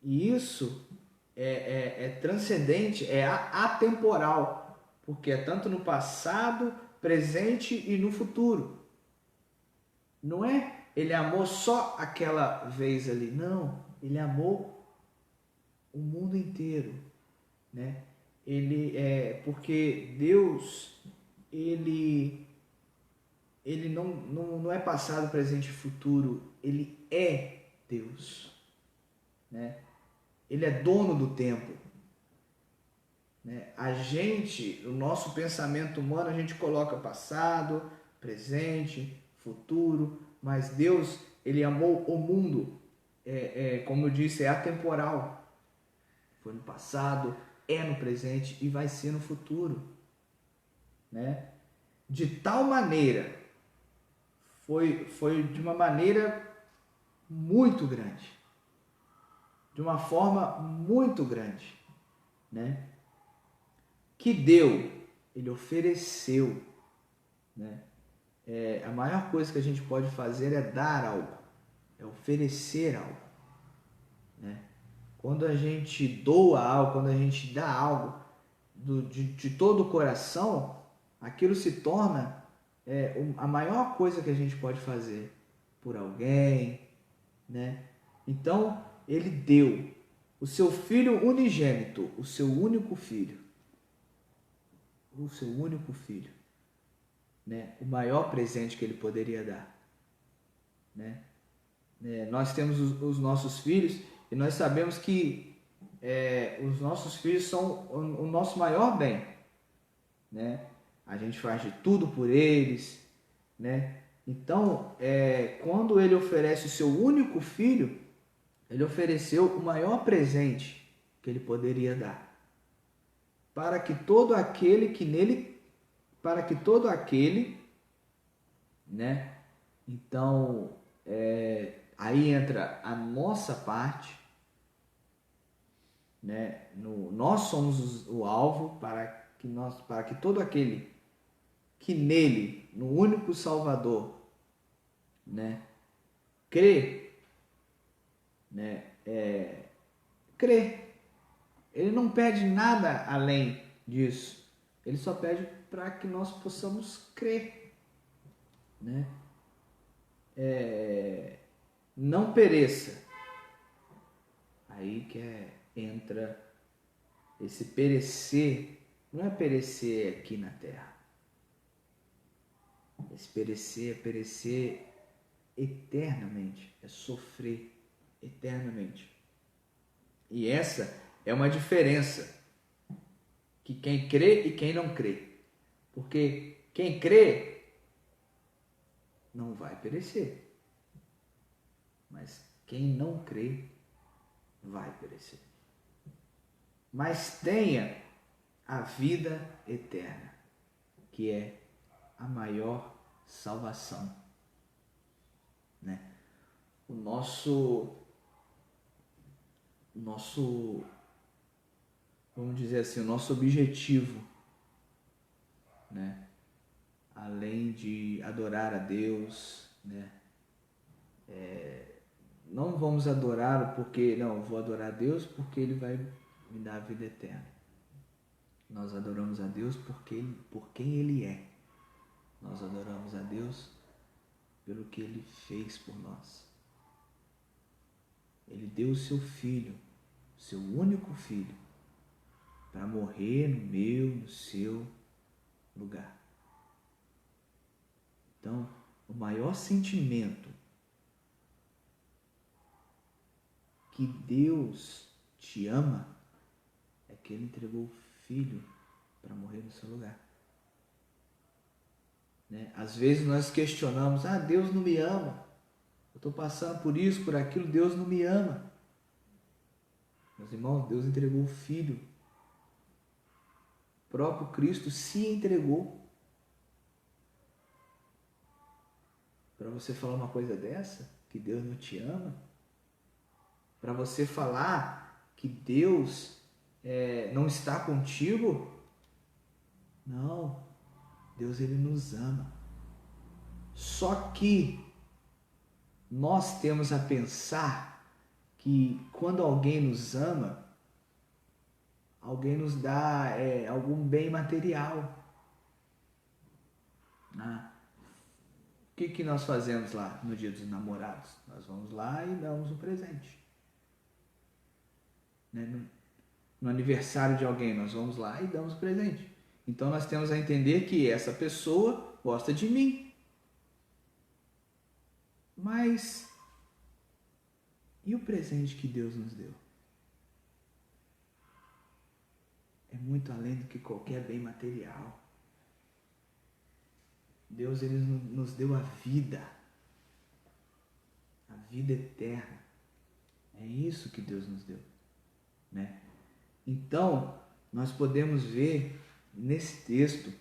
[SPEAKER 2] E isso é transcendente, é atemporal, porque é tanto no passado, presente e no futuro. Não é ele amou só aquela vez ali, não, ele amou o mundo inteiro, né? Porque Deus, ele não é passado, presente e futuro, ele é Deus, né? Ele é dono do tempo, né? A gente, o nosso pensamento humano, a gente coloca passado, presente, futuro, mas Deus, ele amou o mundo, como eu disse, é atemporal. Foi no passado, é no presente e vai ser no futuro, né? De tal maneira, foi de uma maneira muito grande, de uma forma muito grande, né? Que deu, ele ofereceu, né? A maior coisa que a gente pode fazer é dar algo, é oferecer algo, né? Quando a gente doa algo, quando a gente dá algo de todo o coração, aquilo se torna a maior coisa que a gente pode fazer por alguém, né? Então, ele deu o seu filho unigênito, o seu único filho, né? O maior presente que ele poderia dar, né? Nós temos os nossos filhos e nós sabemos que os nossos filhos são o nosso maior bem, né? A gente faz de tudo por eles, né? Então, quando ele oferece o seu único filho, ele ofereceu o maior presente que ele poderia dar, para que todo aquele que nele, né? Então, aí entra a nossa parte, né? Nós somos o alvo para que todo aquele que nele, no único Salvador, né, crê, né, crê. Ele não pede nada além disso. Ele só pede para que nós possamos crer, né? Não pereça. Aí entra esse perecer. Não é perecer aqui na terra. Esse perecer é perecer eternamente, é sofrer eternamente. E essa é uma diferença que quem crê e quem não crê. Porque quem crê não vai perecer. Mas quem não crê vai perecer. Mas tenha a vida eterna, que é a maior salvação, né? O nosso, vamos dizer assim, o nosso objetivo, né? Além de adorar a Deus, né? Não vamos adorá-lo porque, não, eu vou adorar a Deus porque Ele vai me dar a vida eterna. Nós adoramos a Deus por quem Ele é. Nós adoramos a Deus pelo que Ele fez por nós. Ele deu o seu filho, o seu único filho, para morrer no meu, no seu lugar. Então, o maior sentimento que Deus te ama é Porque ele entregou o Filho para morrer no seu lugar. Né? Às vezes nós questionamos, Deus não me ama. Eu estou passando por isso, por aquilo, Deus não me ama. Meus irmãos, Deus entregou o Filho. O próprio Cristo se entregou. Para você falar uma coisa dessa, que Deus não te ama, para você falar que Deus não está contigo, não, Deus ele nos ama. Só que nós temos a pensar que quando alguém nos ama, alguém nos dá algum bem material. O que nós fazemos lá no Dia dos Namorados? Nós vamos lá e damos um presente. Né? No aniversário de alguém, nós vamos lá e damos um presente. Então nós temos a entender que essa pessoa gosta de mim. Mas e o presente que Deus nos deu? É muito além do que qualquer bem material. Deus ele nos deu a vida eterna. É isso que Deus nos deu, né? Então, nós podemos ver nesse texto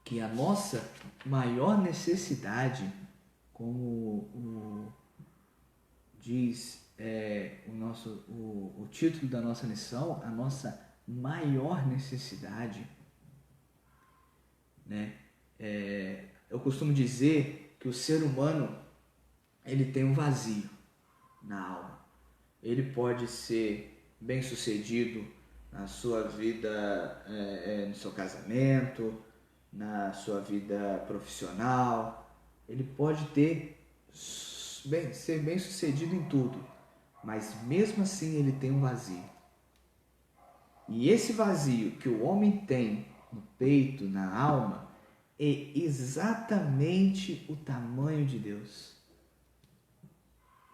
[SPEAKER 2] que a nossa maior necessidade, como diz o título da nossa lição, a nossa maior necessidade, né? Eu costumo dizer que o ser humano ele tem um vazio na alma. Ele pode ser bem sucedido na sua vida, no seu casamento, na sua vida profissional. Ele pode ser bem sucedido em tudo, mas mesmo assim ele tem um vazio. E esse vazio que o homem tem no peito, na alma, é exatamente o tamanho de Deus.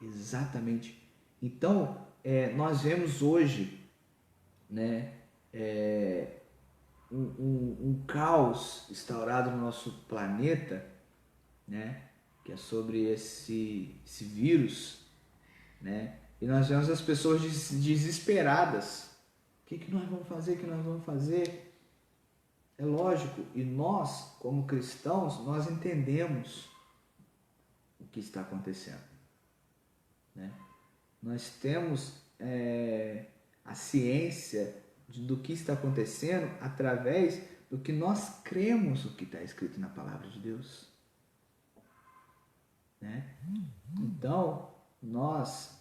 [SPEAKER 2] Exatamente. Então, nós vemos hoje, né, um caos instaurado no nosso planeta, né, que é sobre esse vírus, né, e nós vemos as pessoas desesperadas. O que nós vamos fazer? O que nós vamos fazer? É lógico, e nós, como cristãos, nós entendemos o que está acontecendo, né? Nós temos a ciência do que está acontecendo através do que nós cremos o que está escrito na palavra de Deus, né? Então, nós,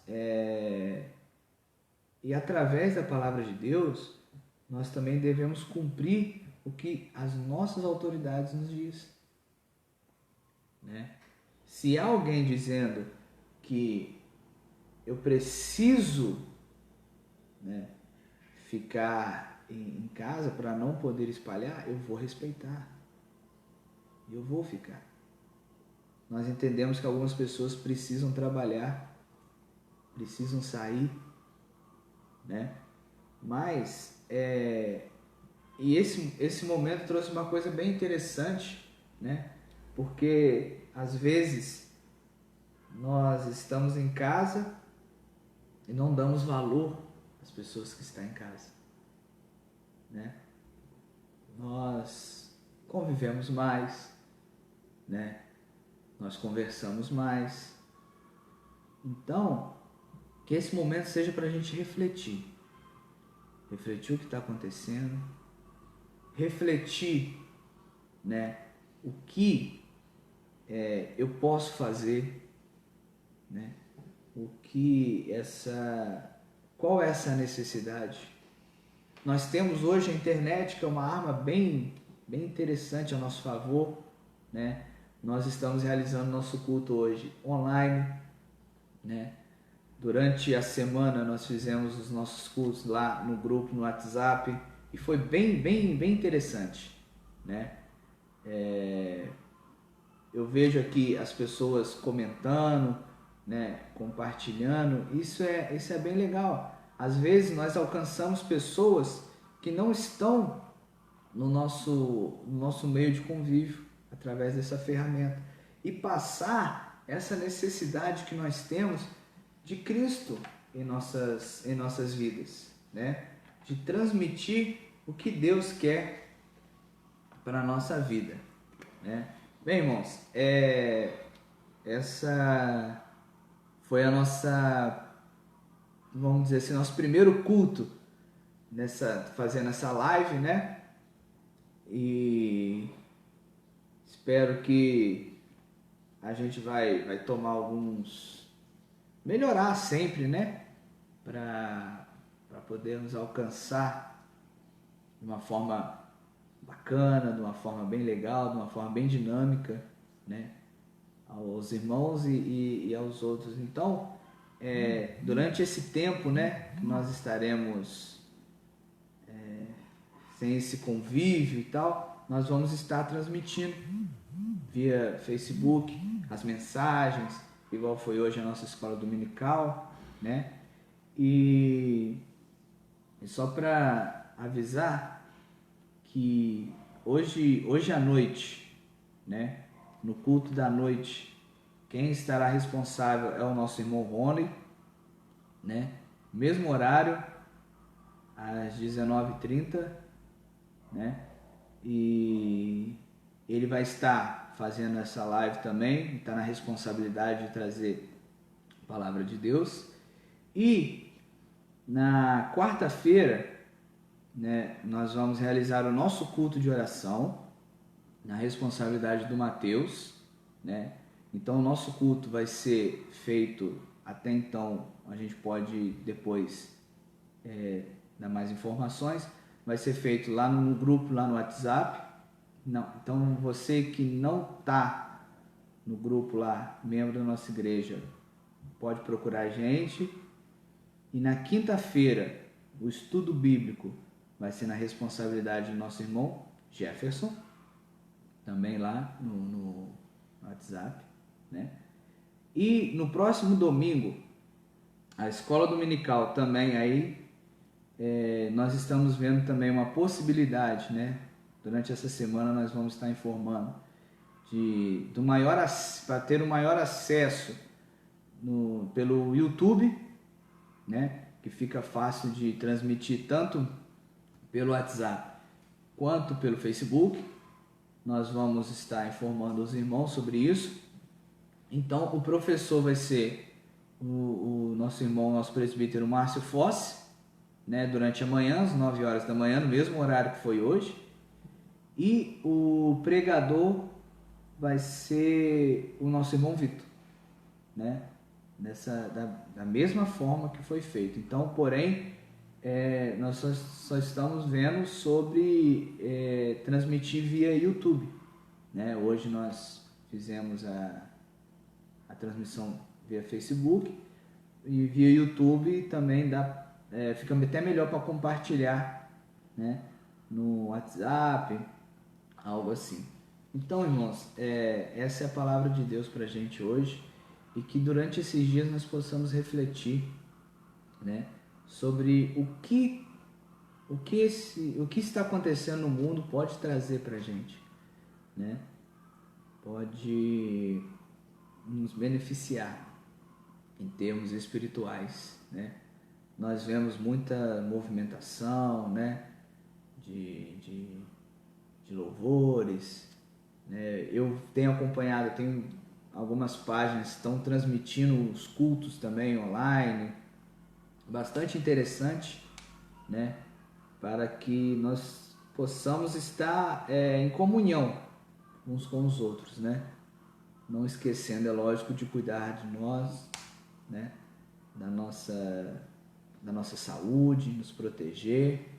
[SPEAKER 2] e através da palavra de Deus, nós também devemos cumprir o que as nossas autoridades nos dizem, né? Se há alguém dizendo que eu preciso, né, ficar em casa para não poder espalhar, eu vou respeitar. Eu vou ficar. Nós entendemos que algumas pessoas precisam trabalhar, precisam sair, né? Mas e esse momento trouxe uma coisa bem interessante, né? Porque às vezes nós estamos em casa e não damos valor às pessoas que estão em casa, né? Nós convivemos mais, né? Nós conversamos mais. Então, que esse momento seja para a gente refletir o que está acontecendo, refletir, né, o que eu posso fazer, né, qual é essa necessidade. Nós temos hoje a internet, que é uma arma bem interessante a nosso favor, né? Nós estamos realizando nosso culto hoje online, né? Durante a semana nós fizemos os nossos cultos lá no grupo, no WhatsApp, e foi bem interessante, né? Eu vejo aqui as pessoas comentando, né, compartilhando, isso é bem legal. Às vezes nós alcançamos pessoas que não estão no nosso meio de convívio através dessa ferramenta e passar essa necessidade que nós temos de Cristo em nossas vidas, né? De transmitir o que Deus quer para a nossa vida, né? Bem, irmãos, essa foi a nossa, vamos dizer assim, nosso primeiro culto fazendo essa live, né? E espero que a gente vai tomar melhorar sempre, né? Para podermos alcançar de uma forma bacana, de uma forma bem legal, de uma forma bem dinâmica, né? Aos irmãos e aos outros. Então, durante esse tempo, né, que nós estaremos sem esse convívio e tal, nós vamos estar transmitindo via Facebook as mensagens, igual foi hoje a nossa escola dominical, né? E só para avisar que hoje à noite, né, no culto da noite, quem estará responsável é o nosso irmão Rony, né? Mesmo horário, às 19h30, né? E ele vai estar fazendo essa live também, está na responsabilidade de trazer a palavra de Deus. E na quarta-feira, né, nós vamos realizar o nosso culto de oração, na responsabilidade do Mateus, né? Então o nosso culto vai ser feito, até então a gente pode depois dar mais informações, vai ser feito lá no grupo, lá no WhatsApp. Não, então você que não está no grupo lá, membro da nossa igreja, pode procurar a gente. E na quinta-feira, o estudo bíblico vai ser na responsabilidade do nosso irmão Jefferson, também lá no WhatsApp, né? E no próximo domingo, a escola dominical também aí, nós estamos vendo também uma possibilidade, né? Durante essa semana nós vamos estar informando para ter um maior acesso pelo YouTube, né? Que fica fácil de transmitir tanto pelo WhatsApp quanto pelo Facebook. Nós vamos estar informando os irmãos sobre isso. Então o professor vai ser o nosso irmão, nosso presbítero Márcio Fosse, né? Durante a manhã, às 9 horas da manhã, no mesmo horário que foi hoje. E o pregador vai ser o nosso irmão Vitor, né? Da mesma forma que foi feito. Então, porém, nós só estamos vendo sobre transmitir via YouTube, né? Hoje nós fizemos a transmissão via Facebook e via YouTube também fica até melhor para compartilhar, né? No WhatsApp, algo assim. Então, irmãos, essa é a palavra de Deus para a gente hoje, e que durante esses dias nós possamos refletir, né, sobre o que está acontecendo no mundo pode trazer para a gente, né? Pode nos beneficiar em termos espirituais, né? Nós vemos muita movimentação, né, de louvores, né? Eu tenho acompanhado, algumas páginas que estão transmitindo os cultos também online, bastante interessante, né? Para que nós possamos estar em comunhão uns com os outros, né? Não esquecendo, é lógico, de cuidar de nós, né? Da nossa saúde, nos proteger.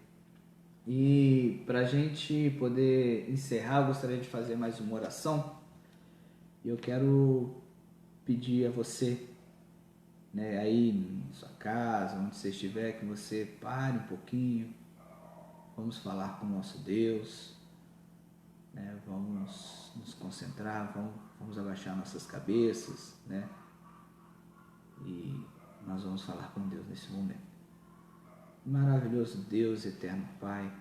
[SPEAKER 2] E para a gente poder encerrar, eu gostaria de fazer mais uma oração. E eu quero pedir a você, né, aí na sua casa, onde você estiver, que você pare um pouquinho. Vamos falar com o nosso Deus, né? Vamos nos concentrar, vamos abaixar nossas cabeças, né? E nós vamos falar com Deus nesse momento. Maravilhoso Deus, eterno Pai,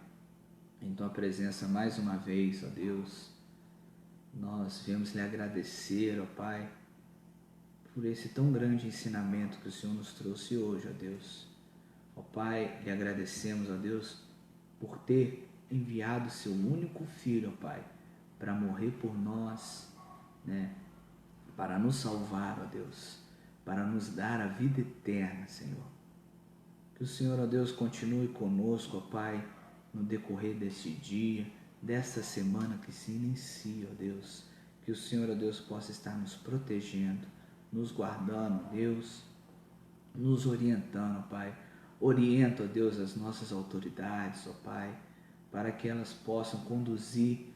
[SPEAKER 2] em Tua presença mais uma vez, ó Deus, nós viemos lhe agradecer, ó Pai, por esse tão grande ensinamento que o Senhor nos trouxe hoje, ó Deus. Ó Pai, lhe agradecemos, ó Deus, por ter enviado seu único Filho, ó Pai, para morrer por nós, né? Para nos salvar, ó Deus, para nos dar a vida eterna, Senhor. Que o Senhor, ó Deus, continue conosco, ó Pai, no decorrer deste dia, desta semana que se inicia, ó Deus. Que o Senhor, ó Deus, possa estar nos protegendo, nos guardando, Deus, nos orientando, ó Pai. Orienta, ó Deus, as nossas autoridades, ó Pai, para que elas possam conduzir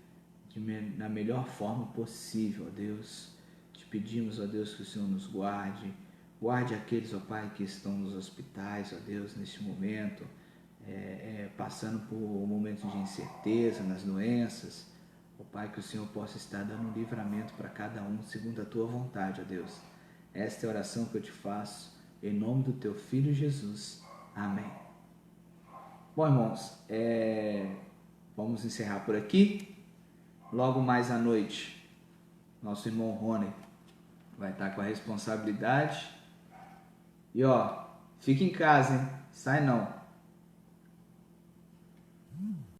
[SPEAKER 2] da melhor forma possível, ó Deus. Te pedimos, ó Deus, que o Senhor nos guarde. Guarde aqueles, ó Pai, que estão nos hospitais, ó Deus, neste momento, passando por momentos de incerteza nas doenças. Ó Pai, que o Senhor possa estar dando um livramento para cada um, segundo a Tua vontade, ó Deus. Esta é a oração que eu te faço, em nome do Teu Filho Jesus. Amém. Bom, irmãos, vamos encerrar por aqui. Logo mais à noite, nosso irmão Rony vai estar com a responsabilidade. E ó, fica em casa, hein? Sai não.